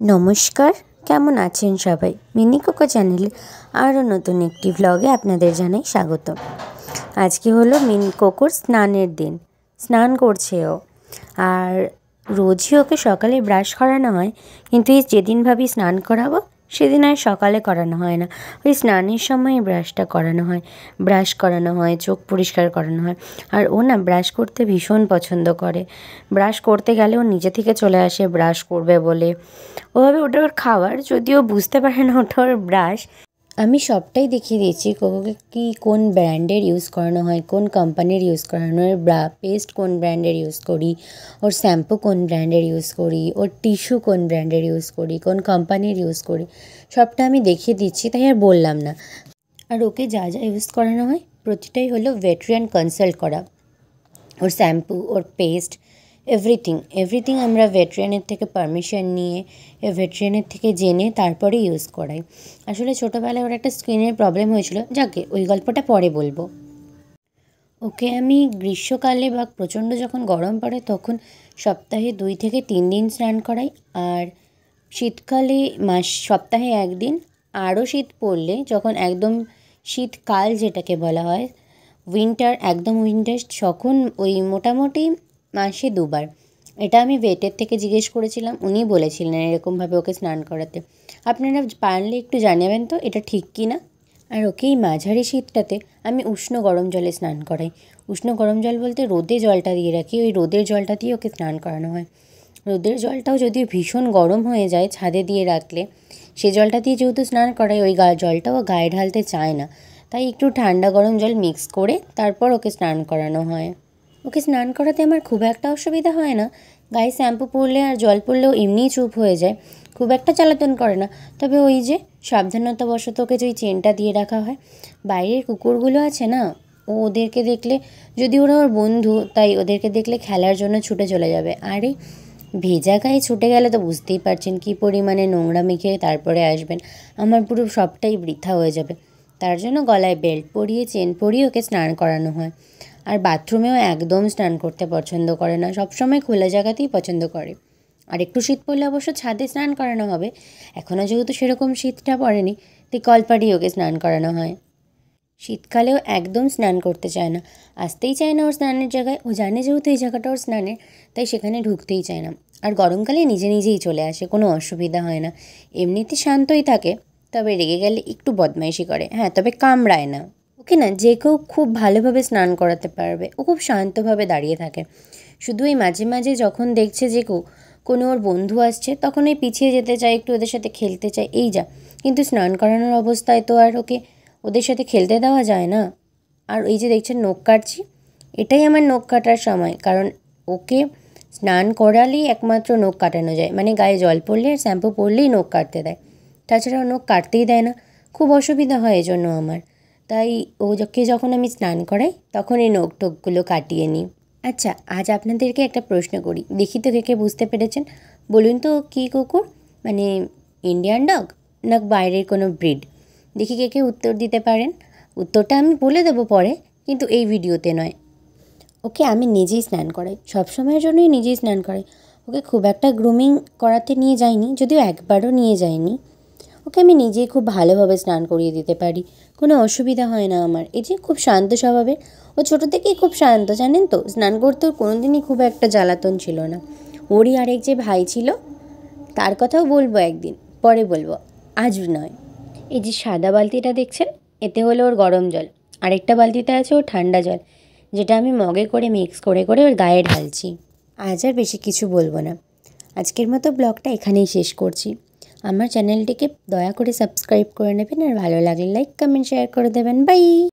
নমস্কার, কেমন আছেন সবাই? মিনি কোকো চ্যানেলে আরও নতুন একটি ভ্লগে আপনাদের জানাই স্বাগত। আজকে হলো মিনি কোকোর স্নানের দিন। স্নান করছে ও। আর রোজই ওকে সকালে ব্রাশ করানো হয়, কিন্তু এই যেদিন ভাবি স্নান করাবো সেদিন আর সকালে করানো হয় না। ওই স্নানের সময় ব্রাশটা করানো হয়, ব্রাশ করানো হয়, চোখ পরিষ্কার করানো হয়। আর ও না ব্রাশ করতে ভীষণ পছন্দ করে। ব্রাশ করতে গেলে ও নিজে থেকে চলে আসে ব্রাশ করবে বলে। ওভাবে ওটা ওর খাবার, যদিও বুঝতে পারে না ওটা ওর ব্রাশ। আমি সবটাই দেখিয়ে দিয়েছি কোকোকে কি কোন ব্র্যান্ডের ইউজ করানো হয়, কোন কোম্পানির ইউজ করানো হয়, পেস্ট কোন ব্র্যান্ডের ইউজ করি, ওর শ্যাম্পু কোন ব্র্যান্ডের ইউজ করি, ওর টিস্যু কোন ব্র্যান্ডের ইউজ করি, কোন কোম্পানির ইউজ করি, সবটা আমি দেখিয়ে দিচ্ছি, তাই আর বললাম না। আর ওকে যা যা ইউজ করানো হয় প্রতিটাই হলো ভেটেরিয়ান কনসাল্ট করা। ওর শ্যাম্পু, ওর পেস্ট, এভরিথিং আমরা ভেটেরিয়ানের থেকে পারমিশন নিয়ে, ভেটেরিয়ানের থেকে জেনে তারপরে ইউজ করাই। আসলে ছোটোবেলায় ওর একটা স্কিনের প্রবলেম হয়েছিল, যাকে ওই গল্পটা পরে বলবো। ওকে আমি গ্রীষ্মকালে বা প্রচণ্ড যখন গরম পড়ে তখন সপ্তাহে 2 থেকে 3 দিন স্নান করাই। আর শীতকালে সপ্তাহে 1 দিন। আরও শীত পড়লে, যখন একদম শীতকাল যেটাকে বলা হয়, একদম উইন্টার, তখন ওই মোটামুটি মাসে 2 বার। এটা আমি ভেটের থেকে জিজ্ঞেস করেছিলাম, উনি বলেছিলেন এরকমভাবে ওকে স্নান করাতে। আপনারা পারলে একটু জানাবেন তো এটা ঠিক কি না। আর ওকে এই মাঝারি শীতটাতে আমি উষ্ণ গরম জলে স্নান করাই। উষ্ণ গরম জল বলতে রোদে জলটা দিয়ে রাখি, ওই রোদের জলটা দিয়ে ওকে স্নান করানো হয়। রোদের জলটাও যদিও ভীষণ গরম হয়ে যায় ছাদে দিয়ে রাখলে, সে জলটা দিয়ে যেহেতু স্নান করাই, ওই জলটাও গায়ে ঢালতে চায় না, তাই একটু ঠান্ডা গরম জল মিক্স করে তারপর ওকে স্নান করানো হয়। ওকে স্নান করাতে আমার খুব একটা অসুবিধা হয় না। গায়ে শ্যাম্পু পরলে আর জল পড়লেও এমনিই চুপ হয়ে যায়, খুব একটা জ্বালাতন করে না। তবে ওই যে সাবধানতাবশত ওকে যে ওই চেনটা দিয়ে রাখা হয়। বাইরের কুকুরগুলো আছে না, ওদেরকে দেখলে, যদি ওরা ওর বন্ধু, তাই ওদেরকে দেখলে খেলার জন্য ছুটে চলে যাবে। আর এই ভেজা গায়ে ছুটে গেলে তো বুঝতেই পারছেন কী পরিমাণে নোংরা মেখে তারপরে আসবেন। আমার পুরো সবটাই বৃথা হয়ে যাবে। তার জন্য গলায় বেল্ট পরিয়ে, চেন পরিয়ে ওকে স্নান করানো হয়। আর বাথরুমেও একদম স্নান করতে পছন্দ করে না, সবসময় খোলা জায়গাতেই পছন্দ করে। আর একটু শীত পড়লে অবশ্য ছাদে স্নান করানো হবে। এখনও যেহেতু সেরকম শীতটা পড়েনি, তাই কলপাড়েই ওকে স্নান করানো হয়। শীতকালেও একদম স্নান করতে চায় না, আসতেই চায় না ওর স্নানের জায়গায়। ও জানে যেহেতু এই জায়গাটা ওর স্নানের, তাই সেখানে ঢুকতেই চায় না। আর গরমকালে নিজে নিজেই চলে আসে, কোনো অসুবিধা হয় না। এমনিতে শান্তই থাকে, তবে রেগে গেলে একটু বদমাইশি করে। হ্যাঁ, তবে কামড়ায় না। ওকে না যে কেউ খুব ভালোভাবে স্নান করাতে পারবে। ও খুব শান্তভাবে দাঁড়িয়ে থাকে। শুধু এই মাঝে মাঝে যখন দেখছে যে কোনো ওর বন্ধু আসছে, তখন ওই পিছিয়ে যেতে চায়, একটু ওদের সাথে খেলতে চায়, এই যা। কিন্তু স্নান করানোর অবস্থায় তো আর ওকে ওদের সাথে খেলতে দেওয়া যায় না। আর এই যে দেখছেন নখ কাটছি, এটাই আমার নখ কাটার সময়, কারণ ওকে স্নান করালেই একমাত্র নখ কাটানো যায়, মানে গায়ে জল পড়লে আর শ্যাম্পু পরলেই নখ কাটতে দেয়, তাছাড়া নখ কাটতেই দেয় না। খুব অসুবিধা হয় এজন্য আমার। তাই ওকে যখন আমি স্নান করাই তখন এই নখ টোকগুলো কাটিয়ে নিই। আচ্ছা, আজ আপনাদেরকে একটা প্রশ্ন করি, দেখি তো কে বুঝতে পেরেছেন। বলুন তো কী কুকুর, মানে ইন্ডিয়ান ডগ না বাইরের কোনো ব্রিড? দেখি কে উত্তর দিতে পারেন। উত্তরটা আমি বলে দেবো পরে, কিন্তু এই ভিডিওতে নয়। ওকে আমি নিজেই স্নান করাই, সবসময়ের জন্যই নিজেই স্নান করাই। ওকে খুব একটা গ্রুমিং করাতে নিয়ে যাইনি, যদিও একবারও নিয়ে যাইনি। ওকে আমি নিজেই খুব ভালোভাবে স্নান করিয়ে দিতে পারি, কোনো অসুবিধা হয় না আমার। এই যে খুব শান্ত স্বভাবের, ও ছোটো থেকেই খুব শান্ত, জানেন তো। স্নান করতে ওর কোনো দিনই খুব একটা জ্বালাতন ছিল না। ওরই আরেক যে ভাই ছিল, তার কথাও বলবো একদিন, পরে বলবো, আজ নয়। এই যে সাদা বালতিটা দেখছেন, এতে হলো ওর গরম জল। আরেকটা বালতিতে আছে ওর ঠান্ডা জল, যেটা আমি মগে করে মিক্স করে করে ওর গায়ে ঢালছি। আজ আর বেশি কিছু বলবো না। আজকের মতো ব্লগটা এখানেই শেষ করছি। আমার চ্যানেলটিকে দয়া করে সাবস্ক্রাইব করে নেবেন, আর ভালো লাগলে লাইক, কমেন্ট, শেয়ার করে দেবেন। বাই।